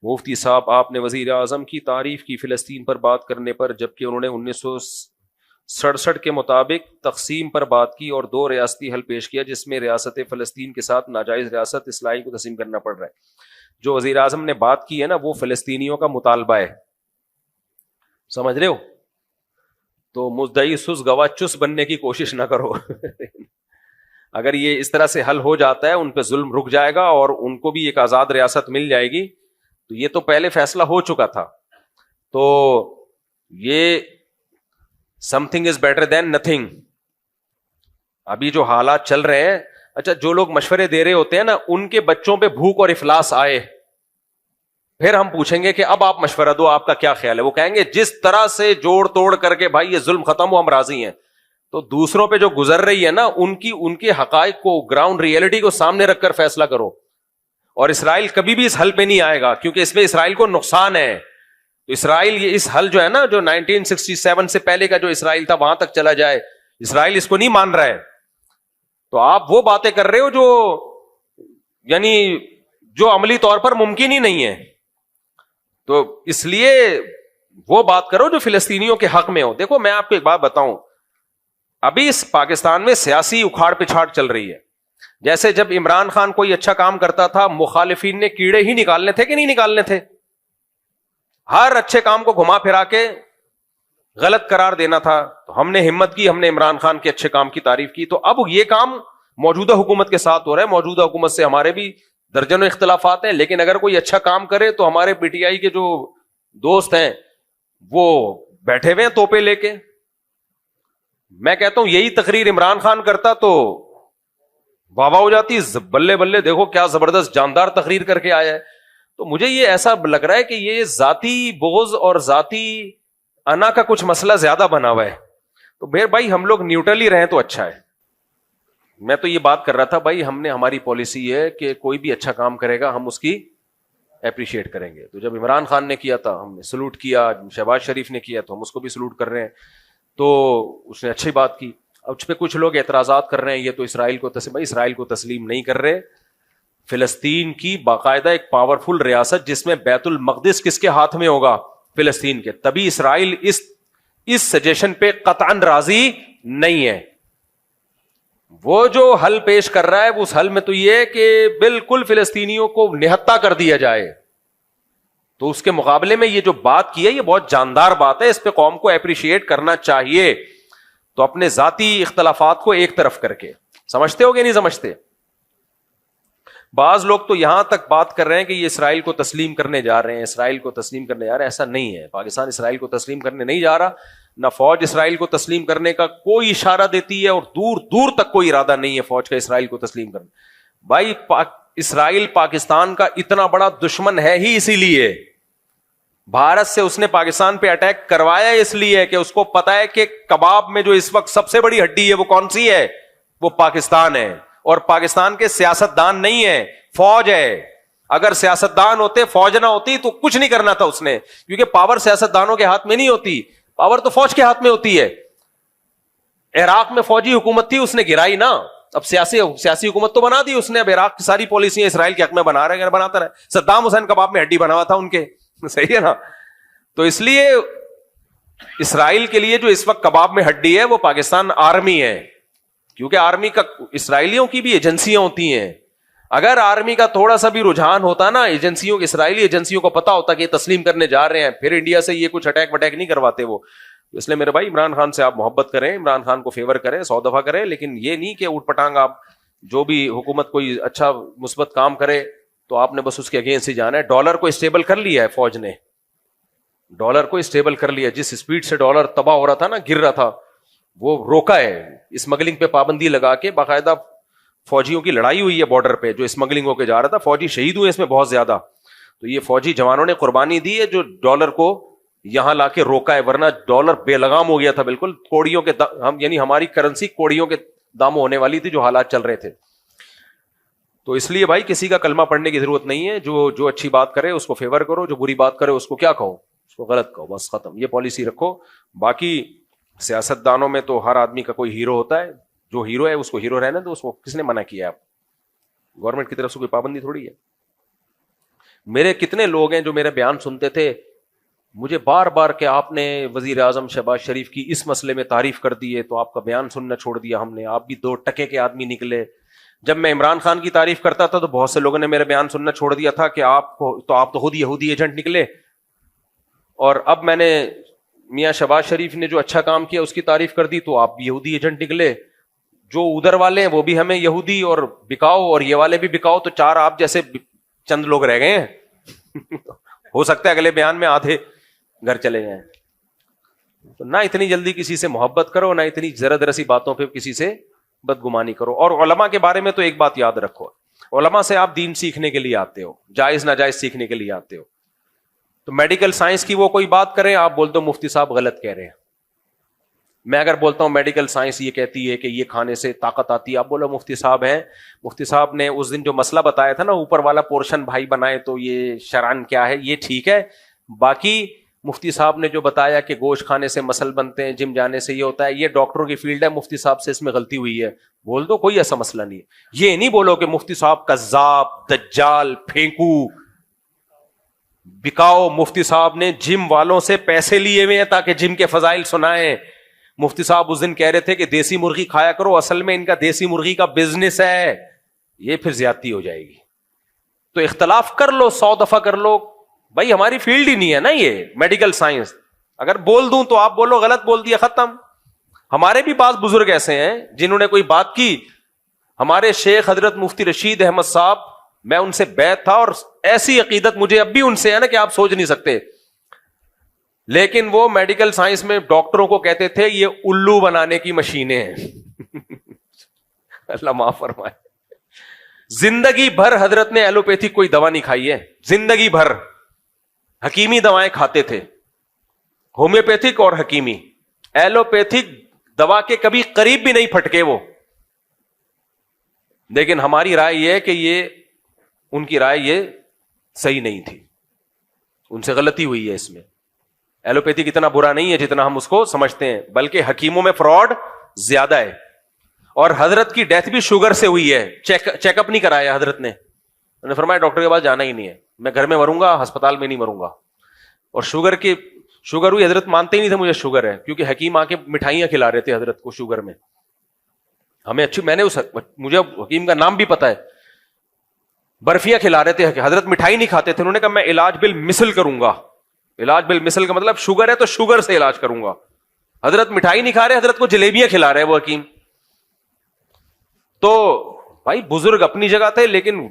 مفتی صاحب آپ نے وزیر اعظم کی تعریف کی فلسطین پر بات کرنے پر، جبکہ انہوں نے 1967 کے مطابق تقسیم پر بات کی اور 2 ریاستی حل پیش کیا، جس میں ریاست فلسطین کے ساتھ ناجائز ریاست اسرائیل کو تسلیم کرنا پڑ رہا ہے۔ جو وزیر اعظم نے بات کی ہے نا، وہ فلسطینیوں کا مطالبہ ہے، سمجھ رہے ہو؟ تو مدعی سس گواہ چس بننے کی کوشش نہ کرو۔ اگر یہ اس طرح سے حل ہو جاتا ہے، ان پہ ظلم رک جائے گا اور ان کو بھی ایک آزاد ریاست مل جائے گی، تو یہ تو پہلے فیصلہ ہو چکا تھا۔ تو یہ some thing is better than nothing. ابھی جو حالات چل رہے ہیں، اچھا جو لوگ مشورے دے رہے ہوتے ہیں نا، ان کے بچوں پہ بھوک اور افلاس آئے، پھر ہم پوچھیں گے کہ اب آپ مشورہ دو، آپ کا کیا خیال ہے؟ وہ کہیں گے جس طرح سے جوڑ توڑ کر کے بھائی یہ ظلم ختم ہو، ہم راضی ہیں۔ تو دوسروں پہ جو گزر رہی ہے نا، ان کے حقائق کو، گراؤنڈ ریئلٹی کو سامنے رکھ کر فیصلہ کرو۔ اور اسرائیل کبھی بھی اس حل پہ نہیں آئے گا، کیونکہ اس میں اسرائیل کو نقصان ہے۔ تو اسرائیل یہ اس حل جو ہے نا، جو 1967 سے پہلے کا جو اسرائیل تھا، وہاں تک چلا جائے، اسرائیل اس کو نہیں مان رہا ہے۔ تو آپ وہ باتیں کر رہے ہو جو یعنی جو عملی طور پر ممکن ہی نہیں ہے۔ تو اس لیے وہ بات کرو جو فلسطینیوں کے حق میں ہو۔ دیکھو میں آپ کو ایک بات بتاؤں، ابھی اس پاکستان میں سیاسی اکھاڑ پچھاڑ چل رہی ہے۔ جیسے جب عمران خان کوئی اچھا کام کرتا تھا، مخالفین نے کیڑے ہی نکالنے تھے کہ نہیں نکالنے تھے؟ ہر اچھے کام کو گھما پھرا کے غلط قرار دینا تھا۔ تو ہم نے ہمت کی، ہم نے عمران خان کے اچھے کام کی تعریف کی۔ تو اب یہ کام موجودہ حکومت کے ساتھ ہو رہا ہے۔ موجودہ حکومت سے ہمارے بھی درجنوں اختلافات ہیں، لیکن اگر کوئی اچھا کام کرے تو ہمارے پی ٹی آئی کے جو دوست ہیں وہ بیٹھے ہوئے ہیں توپے لے کے۔ میں کہتا ہوں یہی تقریر عمران خان کرتا تو واہ واہ ہو جاتی، بلے بلے دیکھو کیا زبردست جاندار تقریر کر کے آیا ہے۔ تو مجھے یہ ایسا لگ رہا ہے کہ یہ ذاتی بغض اور ذاتی انا کا کچھ مسئلہ زیادہ بنا ہوا ہے۔ تو میرے بھائی ہم لوگ نیوٹرل ہی رہیں تو اچھا ہے۔ میں تو یہ بات کر رہا تھا بھائی، ہم نے ہماری پالیسی ہے کہ کوئی بھی اچھا کام کرے گا ہم اس کی اپریشیٹ کریں گے۔ تو جب عمران خان نے کیا تھا ہم نے سلوٹ کیا، شہباز شریف نے کیا تو ہم اس کو بھی سلوٹ کر رہے ہیں۔ تو اس نے اچھی بات کی۔ اب اس پہ کچھ لوگ اعتراضات کر رہے ہیں، یہ تو اسرائیل کو اسرائیل کو تسلیم نہیں کر رہے۔ فلسطین کی باقاعدہ ایک پاورفل ریاست جس میں بیت المقدس کس کے ہاتھ میں ہوگا؟ فلسطین کے۔ تبھی اسرائیل اس سجیشن پہ قطعاً راضی نہیں ہے۔ وہ جو حل پیش کر رہا ہے، وہ اس حل میں تو یہ ہے کہ بالکل فلسطینیوں کو نہتا کر دیا جائے۔ تو اس کے مقابلے میں یہ جو بات کی ہے یہ بہت جاندار بات ہے، اس پہ قوم کو اپریشیٹ کرنا چاہیے۔ تو اپنے ذاتی اختلافات کو ایک طرف کر کے، سمجھتے ہو کہ نہیں سمجھتے؟ بعض لوگ تو یہاں تک بات کر رہے ہیں کہ یہ اسرائیل کو تسلیم کرنے جا رہے ہیں، اسرائیل کو تسلیم کرنے جا رہے ہیں۔ ایسا نہیں ہے، پاکستان اسرائیل کو تسلیم کرنے نہیں جا رہا، نہ فوج اسرائیل کو تسلیم کرنے کا کوئی اشارہ دیتی ہے، اور دور دور تک کوئی ارادہ نہیں ہے فوج کا اسرائیل کو تسلیم کرنا۔ بھائی اسرائیل پاکستان کا اتنا بڑا دشمن ہے ہی اسی لیے، بھارت سے اس نے پاکستان پہ اٹیک کروایا اس لیے کہ اس کو پتا ہے کہ کباب میں جو اس وقت سب سے بڑی ہڈی ہے وہ کون سی ہے؟ وہ پاکستان ہے۔ اور پاکستان کے سیاست دان نہیں ہے، فوج ہے۔ اگر سیاست دان ہوتے، فوج نہ ہوتی تو کچھ نہیں کرنا تھا اس نے، کیونکہ پاور سیاست دانوں کے ہاتھ میں نہیں ہوتی، پاور تو فوج کے ہاتھ میں ہوتی ہے۔ عراق میں فوجی حکومت تھی، اس نے گرائی نا، اب سیاسی حکومت تو بنا دی اس نے۔ اب عراق کی ساری پالیسیاں اسرائیل کے حق میں بنا رہے ہیں، بناتا رہے۔ صدام حسین کباب میں ہڈی بنا ہوا تھا ان کے، صحیح ہے نا؟ تو اس لیے اسرائیل کے لیے جو اس وقت کباب میں ہڈی ہے وہ پاکستان آرمی ہے، کیونکہ آرمی کا اسرائیلیوں کی بھی ایجنسیاں ہوتی ہیں۔ اگر آرمی کا تھوڑا سا بھی رجحان ہوتا نا، اسرائیلی ایجنسیوں کو پتا ہوتا کہ یہ تسلیم کرنے جا رہے ہیں، پھر انڈیا سے یہ کچھ اٹیک وٹیک نہیں کرواتے وہ۔ اس لیے میرے بھائی عمران خان سے آپ محبت کریں، عمران خان کو فیور کریں، 100 دفعہ کریں، لیکن یہ نہیں کہ اوٹ پٹانگ آپ جو بھی حکومت کوئی اچھا مثبت کام کرے تو آپ نے بس اس کے اگینسٹ ہی جانا ہے۔ ڈالر کو اسٹیبل کر لیا ہے فوج نے، ڈالر کو اسٹیبل کر لیا۔ جس سپیڈ سے ڈالر تباہ ہو رہا تھا نا، گر رہا تھا، وہ روکا ہے۔ اسمگلنگ پہ پابندی لگا کے باقاعدہ فوجیوں کی لڑائی ہوئی ہے بارڈر پہ، جو اسمگلنگ ہو کے جا رہا تھا، فوجی شہید ہوئے اس میں بہت زیادہ۔ تو یہ فوجی جوانوں نے قربانی دی ہے جو ڈالر کو یہاں لا کے روکا ہے، ورنہ ڈالر بے لگام ہو گیا تھا بالکل، کوڑیوں کے یعنی ہماری کرنسی کوڑیوں کے داموں ہونے والی تھی جو حالات چل رہے تھے۔ تو اس لیے بھائی کسی کا کلمہ پڑھنے کی ضرورت نہیں ہے، جو اچھی بات کرے اس کو فیور کرو، جو بری بات کرے اس کو کیا کہو؟ اس کو غلط کہو، بس ختم۔ یہ پالیسی رکھو۔ باقی سیاست دانوں میں تو ہر آدمی کا کوئی ہیرو ہوتا ہے، جو ہیرو ہے اس کو ہیرو رہنا، تو اس کو کس نے منع کیا ہے؟ آپ گورنمنٹ کی طرف سے کوئی پابندی تھوڑی ہے۔ میرے کتنے لوگ ہیں جو میرے بیان سنتے تھے, مجھے بار بار کہ آپ نے وزیر اعظم شہباز شریف کی اس مسئلے میں تعریف کر دی ہے تو آپ کا بیان سننا چھوڑ دیا ہم نے, آپ بھی 2 ٹکے کے آدمی نکلے. جب میں عمران خان کی تعریف کرتا تھا تو بہت سے لوگوں نے میرے بیان سننا چھوڑ دیا تھا کہ آپ تو خود یہودی ایجنٹ نکلے. اور اب میں نے میاں شہباز شریف نے جو اچھا کام کیا اس کی تعریف کر دی تو آپ بھی یہودی ایجنٹ نکلے. جو ادھر والے ہیں وہ بھی ہمیں یہودی اور بکاؤ, اور یہ والے بھی بکاؤ, تو 4 آپ جیسے چند لوگ رہ گئے ہیں. ہو سکتا ہے اگلے بیان میں آدھے گھر چلے جائیں. تو نہ اتنی جلدی کسی سے محبت کرو, نہ اتنی ذرا سی باتوں پہ کسی سے بدگمانی کرو. اور علماء کے بارے میں تو ایک بات یاد رکھو, علماء سے آپ دین سیکھنے کے لیے آتے ہو, جائز ناجائز سیکھنے کے لیے آتے ہو. تو میڈیکل سائنس کی وہ کوئی بات کریں, آپ بول دو مفتی صاحب غلط کہہ رہے ہیں. میں اگر بولتا ہوں میڈیکل سائنس یہ کہتی ہے کہ یہ کھانے سے طاقت آتی ہے, آپ بولو مفتی صاحب ہیں, مفتی صاحب نے اس دن جو مسئلہ بتایا تھا نا, اوپر والا پورشن بھائی بنائے تو یہ شرعن کیا ہے, یہ ٹھیک ہے. باقی مفتی صاحب نے جو بتایا کہ گوشت کھانے سے مسل بنتے ہیں, جم جانے سے یہ ہوتا ہے, یہ ڈاکٹروں کی فیلڈ ہے, مفتی صاحب سے اس میں غلطی ہوئی ہے, بول دو, کوئی ایسا مسئلہ نہیں ہے. یہ نہیں بولو کہ مفتی صاحب کذاب, دجال, پھینکو, بکاؤ, مفتی صاحب نے جم والوں سے پیسے لیے ہوئے ہیں تاکہ جم کے فضائل سنائیں. مفتی صاحب اس دن کہہ رہے تھے کہ دیسی مرغی کھایا کرو, اصل میں ان کا دیسی مرغی کا بزنس ہے. یہ پھر زیادتی ہو جائے گی. تو اختلاف کر لو, 100 دفعہ کر لو, بھائی ہماری فیلڈ ہی نہیں ہے نا یہ میڈیکل سائنس. اگر بول دوں تو آپ بولو غلط بول دیا, ختم. ہمارے بھی بعض بزرگ ایسے ہیں جنہوں نے کوئی بات کی, ہمارے شیخ حضرت مفتی رشید احمد صاحب, میں ان سے بیعت تھا اور ایسی عقیدت مجھے اب بھی ان سے ہے نا کہ آپ سوچ نہیں سکتے. لیکن وہ میڈیکل سائنس میں ڈاکٹروں کو کہتے تھے یہ الو بنانے کی مشینیں ہیں. اللہ معاف فرمائے. زندگی بھر حضرت نے ایلوپیتھک کوئی دوا نہیں کھائی ہے, زندگی بھر حکیمی دوائیں کھاتے تھے, ہومیوپیتھک اور حکیمی. ایلوپیتھک دوا کے کبھی قریب بھی نہیں پھٹکے وہ. لیکن ہماری رائے یہ ہے کہ یہ ان کی رائے یہ صحیح نہیں تھی, ان سے غلطی ہوئی ہے اس میں. ایلوپیتھک اتنا برا نہیں ہے جتنا ہم اس کو سمجھتے ہیں, بلکہ حکیموں میں فراڈ زیادہ ہے. اور حضرت کی ڈیتھ بھی شوگر سے ہوئی ہے, چیک اپ نہیں کرایا حضرت نے. انہوں نے فرمایا ڈاکٹر کے پاس جانا ہی نہیں ہے, میں گھر میں مروں گا, ہسپتال میں نہیں مروں گا. اور شوگر ہوئی, حضرت مانتے ہی نہیں تھے مجھے شوگر ہے, کیونکہ حکیم آ کے مٹھائیاں کھلا رہے تھے حضرت کو شوگر میں. ہمیں اچھی, میں نے مجھے حکیم کا نام بھی پتا ہے, برفیاں کھلا رہے تھے. حضرت مٹھائی نہیں کھاتے تھے, انہوں نے کہا میں علاج بالمثل کروں گا. علاج بالمثل کا مطلب شوگر ہے تو شوگر سے علاج کروں گا. حضرت مٹھائی نہیں کھا رہے, حضرت کو جلیبیاں کھلا رہے وہ حکیم. تو بھائی بزرگ اپنی جگہ تھے, لیکن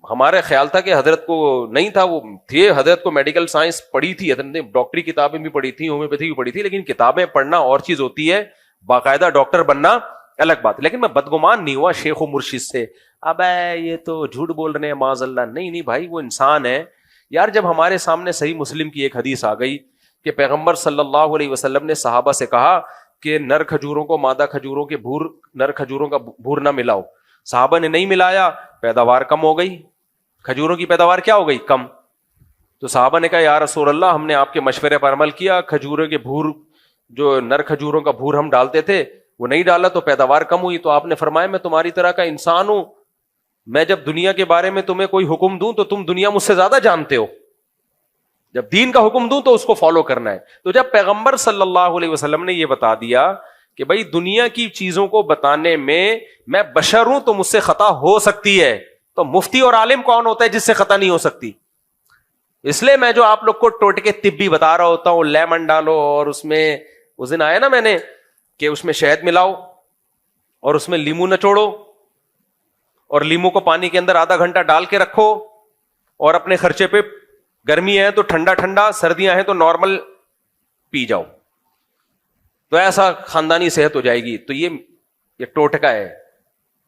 ہمارا خیال تھا کہ حضرت کو نہیں تھا, وہ تھے, حضرت کو میڈیکل سائنس پڑھی تھی, حضرت نے ڈاکٹری کتابیں بھی پڑھی تھی, ہومیوپیتھی بھی پڑھی تھی. لیکن کتابیں پڑھنا اور چیز ہوتی ہے, باقاعدہ ڈاکٹر بننا الگ بات. لیکن میں بدگمان نہیں ہوا شیخ و مرشد سے, اب یہ تو جھوٹ بول رہے ہیں معاذ اللہ. نہیں بھائی, وہ انسان ہے یار. جب ہمارے سامنے صحیح مسلم کی ایک حدیث آ گئی کہ پیغمبر صلی اللہ علیہ وسلم نے صحابہ سے کہا کہ نر کھجوروں کو مادہ کھجوروں کے نر کھجوروں کا بھور نہ ملاؤ. صحابہ نے نہیں ملایا, پیداوار کم ہو گئی, کھجوروں کی پیداوار کیا ہو گئی, کم. تو صحابہ نے کہا یا رسول اللہ, ہم نے آپ کے مشورے پر عمل کیا, کھجوروں کے بھور, جو نر کھجوروں کا بھور ہم ڈالتے تھے وہ نہیں ڈالا تو پیداوار کم ہوئی. تو آپ نے فرمایا میں تمہاری طرح کا انسان ہوں, میں جب دنیا کے بارے میں تمہیں کوئی حکم دوں تو تم دنیا مجھ سے زیادہ جانتے ہو, جب دین کا حکم دوں تو اس کو فالو کرنا ہے. تو جب پیغمبر صلی اللہ علیہ وسلم نے یہ بتا دیا کہ بھائی دنیا کی چیزوں کو بتانے میں بشر ہوں تو مجھ سے خطا ہو سکتی ہے, تو مفتی اور عالم کون ہوتا ہے جس سے خطا نہیں ہو سکتی؟ اس لیے میں جو آپ لوگ کو ٹوٹکے طبی بتا رہا ہوتا ہوں, لیمن ڈالو اور اس میں اس دن آیا نا میں نے کہ اس میں شہد ملاؤ اور اس میں لیمو نچوڑو اور لیمو کو پانی کے اندر آدھا گھنٹہ ڈال کے رکھو, اور اپنے خرچے پہ گرمی ہے تو ٹھنڈا ٹھنڈا, سردیاں ہیں تو نارمل پی جاؤ, تو ایسا خاندانی صحت ہو جائے گی. تو یہ ٹوٹکا ہے,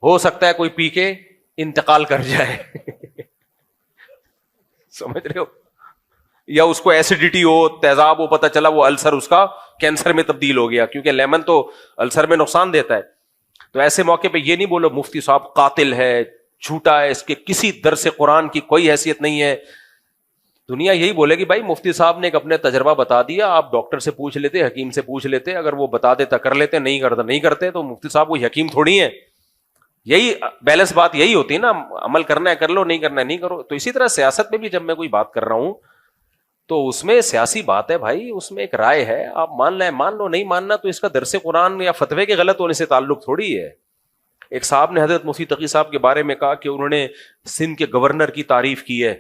ہو سکتا ہے کوئی پی کے انتقال کر جائے. سمجھ رہے ہو, یا اس کو ایسیڈیٹی ہو, تیزاب ہو, پتہ چلا وہ السر اس کا کینسر میں تبدیل ہو گیا, کیونکہ لیمن تو السر میں نقصان دیتا ہے. تو ایسے موقع پہ یہ نہیں بولو مفتی صاحب قاتل ہے, جھوٹا ہے, اس کے کسی درس قرآن کی کوئی حیثیت نہیں ہے. دنیا یہی بولے گی بھائی مفتی صاحب نے ایک اپنے تجربہ بتا دیا, آپ ڈاکٹر سے پوچھ لیتے, حکیم سے پوچھ لیتے, اگر وہ بتا دیتا کر لیتے, نہیں کرتا نہیں کرتے, تو مفتی صاحب کوئی حکیم تھوڑی ہے. یہی بیلنس بات یہی ہوتی ہے نا, عمل کرنا ہے کر لو, نہیں کرنا ہے نہیں کرو. تو اسی طرح سیاست میں بھی جب میں کوئی بات کر رہا ہوں تو اس میں سیاسی بات ہے بھائی, اس میں ایک رائے ہے, آپ مان لیں مان لو, نہیں ماننا تو اس کا درس قرآن یا فتوے کے غلط ہونے سے تعلق تھوڑی ہے. ایک صاحب نے حضرت مفتی تقی صاحب کے بارے میں کہا کہ انہوں نے سندھ کے گورنر کی تعریف کی ہے.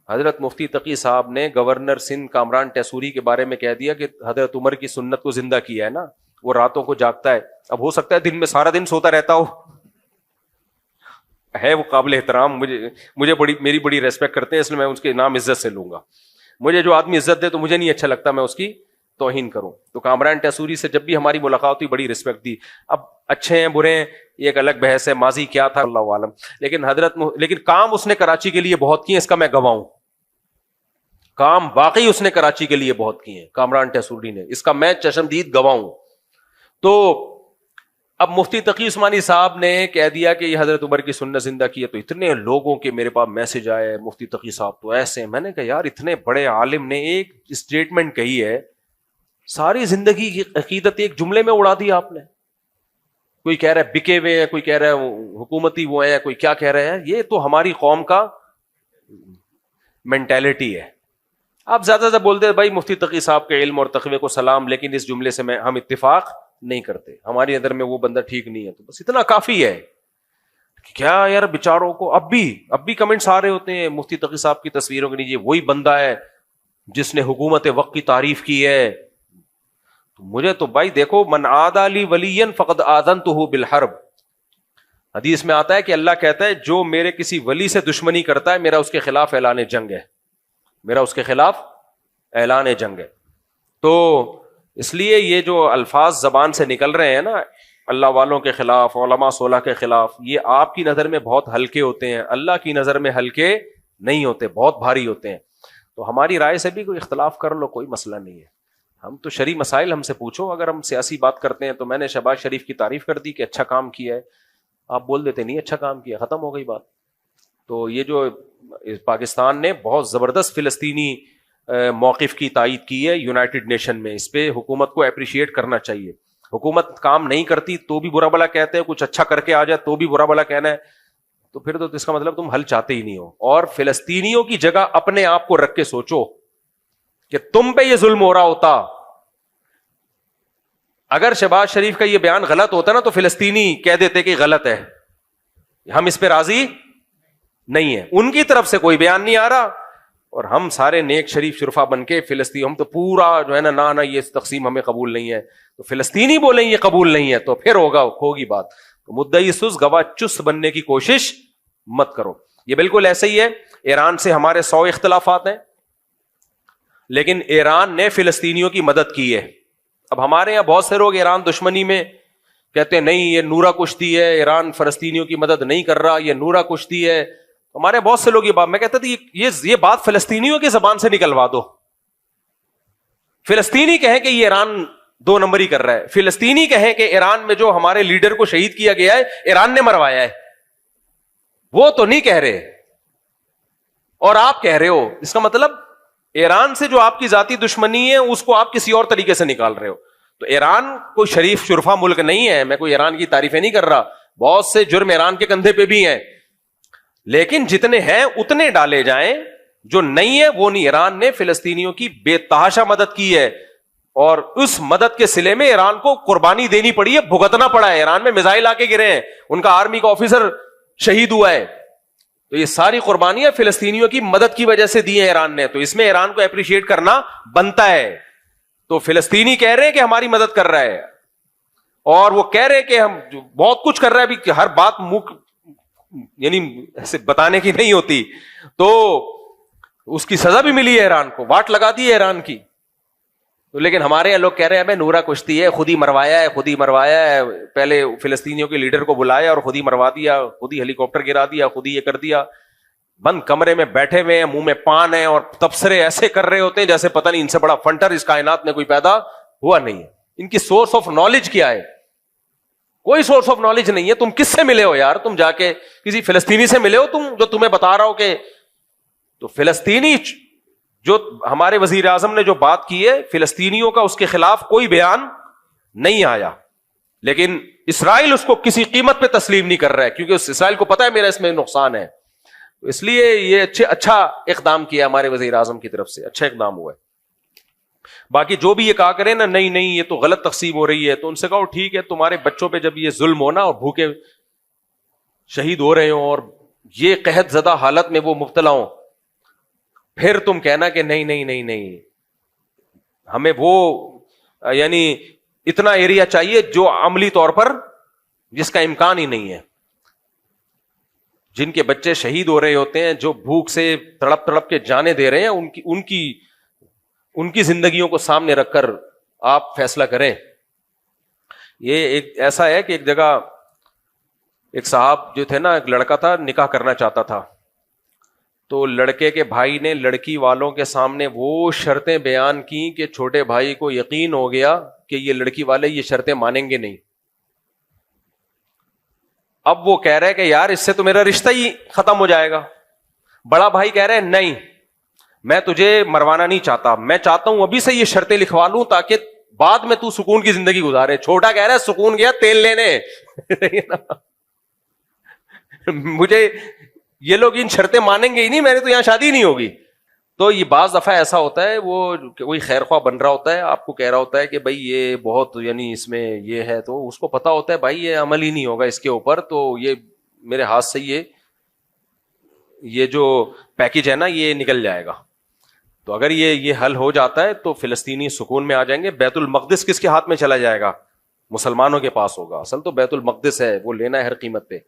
حضرت مفتی تقی صاحب نے گورنر سندھ کامران ٹیسوری کے بارے میں کہہ دیا کہ حضرت عمر کی سنت کو زندہ کیا ہے نا, وہ راتوں کو جاگتا ہے. اب ہو سکتا ہے دن میں سارا دن سوتا رہتا ہو, ہے وہ قابل احترام, مجھے میری بڑی ریسپیکٹ کرتے ہیں, اس لیے میں اس کے نام عزت سے لوں گا. مجھے جو آدمی عزت دے تو مجھے نہیں اچھا لگتا میں اس کی توہین کروں. تو کامران ٹیسوری سے جب بھی ہماری ملاقات ہوئی بڑی رسپیکٹ دی. اب اچھے ہیں برے ہیں یہ ایک الگ بحث ہے, ماضی کیا تھا اللہ عالم, لیکن کام اس نے کراچی کے لیے بہت کیے, اس کا میں گواہ ہوں. کام واقعی اس نے کراچی کے لیے بہت کیے ہیں کامران ٹیسوری نے, اس کا میں چشمدید گواہ ہوں. تو اب مفتی تقی عثمانی صاحب نے کہہ دیا کہ یہ حضرت عمر کی سنت زندہ کی ہے, تو اتنے لوگوں کے میرے پاس میسج آئے, مفتی تقی صاحب تو ایسے. میں نے کہا یار اتنے بڑے عالم نے ایک اسٹیٹمنٹ کہی ہے, ساری زندگی کی عقیدت ایک جملے میں اڑا دی آپ نے. کوئی کہہ رہا ہے بکے ہوئے ہیں, کوئی کہہ رہا ہے حکومتی وہ ہیں, کوئی کیا کہہ رہے ہیں. یہ تو ہماری قوم کا مینٹیلٹی ہے. آپ زیادہ زیادہ بولتے ہیں بھائی مفتی تقی صاحب کے علم اور تقوی کو سلام, لیکن اس جملے سے ہم اتفاق نہیں کرتے, ہماری نظر میں وہ بندہ ٹھیک نہیں ہے. تو بس اتنا کافی ہے. کیا یار بیچاروں کو اب بھی کمنٹس آ رہے ہوتے ہیں مفتی تقی صاحب کی تصویروں کے نیچے, وہی بندہ ہے جس نے حکومت وقت کی تعریف کی ہے. تو مجھے تو بھائی دیکھو, من عادی لی ولیا فقد آذنتہ بالحرب, حدیث میں آتا ہے کہ اللہ کہتا ہے جو میرے کسی ولی سے دشمنی کرتا ہے میرا اس کے خلاف اعلان جنگ ہے, میرا اس کے خلاف اعلان جنگ ہے. تو اس لیے یہ جو الفاظ زبان سے نکل رہے ہیں نا اللہ والوں کے خلاف, علماء صلح کے خلاف, یہ آپ کی نظر میں بہت ہلکے ہوتے ہیں, اللہ کی نظر میں ہلکے نہیں ہوتے, بہت بھاری ہوتے ہیں. تو ہماری رائے سے بھی کوئی اختلاف کر لو, کوئی مسئلہ نہیں ہے. ہم تو شرعی مسائل ہم سے پوچھو. اگر ہم سیاسی بات کرتے ہیں تو میں نے شہباز شریف کی تعریف کر دی کہ اچھا کام کیا ہے, آپ بول دیتے نہیں اچھا کام کیا, ختم ہو گئی بات. تو یہ جو پاکستان نے بہت زبردست فلسطینی موقف کی تائید کی ہے یونائٹڈ نیشن میں, اس پہ حکومت کو اپریشیٹ کرنا چاہیے. حکومت کام نہیں کرتی تو بھی برا بلا کہتے ہیں, کچھ اچھا کر کے آ جائے تو بھی برا بلا کہنا ہے, تو پھر تو اس کا مطلب تم حل چاہتے ہی نہیں ہو. اور فلسطینیوں کی جگہ اپنے آپ کو رکھ کے سوچو کہ تم پہ یہ ظلم ہو رہا ہوتا. اگر شہباز شریف کا یہ بیان غلط ہوتا نا تو فلسطینی کہہ دیتے کہ غلط ہے, ہم اس پہ راضی نہیں ہے. ان کی طرف سے کوئی بیان نہیں آ رہا, اور ہم سارے نیک شریف شرفا بن کے فلسطین, ہم تو پورا جو ہے نا یہ تقسیم ہمیں قبول نہیں ہے, تو فلسطینی بولیں یہ قبول نہیں ہے تو پھر ہوگی بات. تو مدعی سست گواہ چست بننے کی کوشش مت کرو. یہ بالکل ایسے ہی ہے, ایران سے ہمارے 100 اختلافات ہیں, لیکن ایران نے فلسطینیوں کی مدد کی ہے. اب ہمارے یہاں بہت سے لوگ ایران دشمنی میں کہتے ہیں نہیں یہ نورا کشتی ہے, ایران فلسطینیوں کی مدد نہیں کر رہا, یہ نورا کشتی ہے. ہمارے بہت سے لوگ یہ بات, میں کہتا تھا یہ بات فلسطینیوں کی زبان سے نکلوا دو. فلسطینی کہیں کہ یہ ایران 2 نمبری کر رہا ہے, فلسطینی کہیں کہ ایران میں جو ہمارے لیڈر کو شہید کیا گیا ہے ایران نے مروایا ہے. وہ تو نہیں کہہ رہے اور آپ کہہ رہے ہو. اس کا مطلب ایران سے جو آپ کی ذاتی دشمنی ہے اس کو آپ کسی اور طریقے سے نکال رہے ہو. تو ایران کوئی شریف شرفا ملک نہیں ہے, میں کوئی ایران کی تعریفیں نہیں کر رہا, بہت سے جرم ایران کے کندھے پہ بھی ہیں, لیکن جتنے ہیں اتنے ڈالے جائیں, جو نہیں ہے وہ نہیں. ایران نے فلسطینیوں کی بے تحاشا مدد کی ہے, اور اس مدد کے صلے میں ایران کو قربانی دینی پڑی ہے, بھگتنا پڑا ہے. ایران میں میزائل آ کے گرے ہیں, ان کا آرمی کا آفیسر شہید ہوا ہے. تو یہ ساری قربانیاں فلسطینیوں کی مدد کی وجہ سے دی ہیں ایران نے, تو اس میں ایران کو اپریشیٹ کرنا بنتا ہے. تو فلسطینی کہہ رہے ہیں کہ ہماری مدد کر رہا ہے, اور وہ کہہ رہے ہیں کہ ہم بہت کچھ کر رہا ہے, بھی ہر بات یعنی ایسے بتانے کی نہیں ہوتی. تو اس کی سزا بھی ملی ہے ایران کو, واٹ لگا دی ہے ایران کی. تو لیکن ہمارے یہاں لوگ کہہ رہے ہیں ہمیں نورا کشتی ہے, خود ہی مروایا ہے, پہلے فلسطینیوں کے لیڈر کو بلایا اور خود ہی مروا دیا, خود ہی ہیلی کاپٹر گرا دیا, خود ہی یہ کر دیا. بند کمرے میں بیٹھے ہوئے ہیں, منہ میں پان ہے, اور تبصرے ایسے کر رہے ہوتے ہیں جیسے پتہ نہیں ان سے بڑا فنٹر اس کائنات میں کوئی پیدا ہوا نہیں ہے. ان کی سورس آف نالج کیا ہے؟ کوئی سورس آف نالج نہیں ہے. تم کس سے ملے ہو یار؟ تم جا کے کسی فلسطینی سے ملے ہو تم, جو تمہیں بتا رہا ہو کہ, تو فلسطینی جو ہمارے وزیر اعظم نے جو بات کی ہے فلسطینیوں کا, اس کے خلاف کوئی بیان نہیں آیا. لیکن اسرائیل اس کو کسی قیمت پہ تسلیم نہیں کر رہا ہے، کیونکہ اس اسرائیل کو پتا ہے میرا اس میں نقصان ہے. اس لیے یہ اچھا اقدام کیا ہمارے وزیر اعظم کی طرف سے، اچھا اقدام ہوا ہے. باقی جو بھی یہ کہا کرے نا نہیں یہ تو غلط تقسیم ہو رہی ہے، تو ان سے کہو ٹھیک ہے، تمہارے بچوں پہ جب یہ ظلم ہونا اور بھوکے شہید ہو رہے ہوں اور یہ قحط زدہ حالت میں وہ مبتلا ہوں، پھر تم کہنا کہ نہیں ہمیں وہ یعنی اتنا ایریا چاہیے جو عملی طور پر جس کا امکان ہی نہیں ہے. جن کے بچے شہید ہو رہے ہوتے ہیں، جو بھوک سے تڑپ تڑپ کے جانے دے رہے ہیں، ان کی زندگیوں کو سامنے رکھ کر آپ فیصلہ کریں. یہ ایک ایسا ہے کہ ایک جگہ ایک صاحب جو تھے نا، ایک لڑکا تھا نکاح کرنا چاہتا تھا، تو لڑکے کے بھائی نے لڑکی والوں کے سامنے وہ شرطیں بیان کی کہ چھوٹے بھائی کو یقین ہو گیا کہ یہ لڑکی والے یہ شرطیں مانیں گے نہیں. اب وہ کہہ رہے کہ یار اس سے تو میرا رشتہ ہی ختم ہو جائے گا. بڑا بھائی کہہ رہے نہیں، میں تجھے مروانا نہیں چاہتا، میں چاہتا ہوں ابھی سے یہ شرطیں لکھوا لوں تاکہ بعد میں تو سکون کی زندگی گزارے. چھوٹا کہہ رہا ہے سکون گیا تیل لینے مجھے یہ لوگ ان شرطیں مانیں گے ہی نہیں، میرے تو یہاں شادی نہیں ہوگی. تو یہ بعض دفعہ ایسا ہوتا ہے، وہ کوئی خیر خواہ بن رہا ہوتا ہے، آپ کو کہہ رہا ہوتا ہے کہ بھائی یہ بہت یعنی اس میں یہ ہے، تو اس کو پتا ہوتا ہے بھائی یہ عمل ہی نہیں ہوگا اس کے اوپر، تو یہ میرے ہاتھ سے یہ جو پیکج ہے نا یہ نکل جائے گا. تو اگر یہ حل ہو جاتا ہے تو فلسطینی سکون میں آ جائیں گے. بیت المقدس کس کے ہاتھ میں چلا جائے گا؟ مسلمانوں کے پاس ہوگا. اصل تو بیت المقدس ہے، وہ لینا ہے ہر قیمت پہ.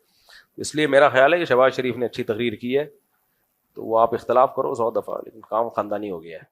اس لیے میرا خیال ہے کہ شہباز شریف نے اچھی تقریر کی ہے، تو وہ آپ اختلاف کرو 100 دفعہ، لیکن کام خاندانی ہو گیا ہے.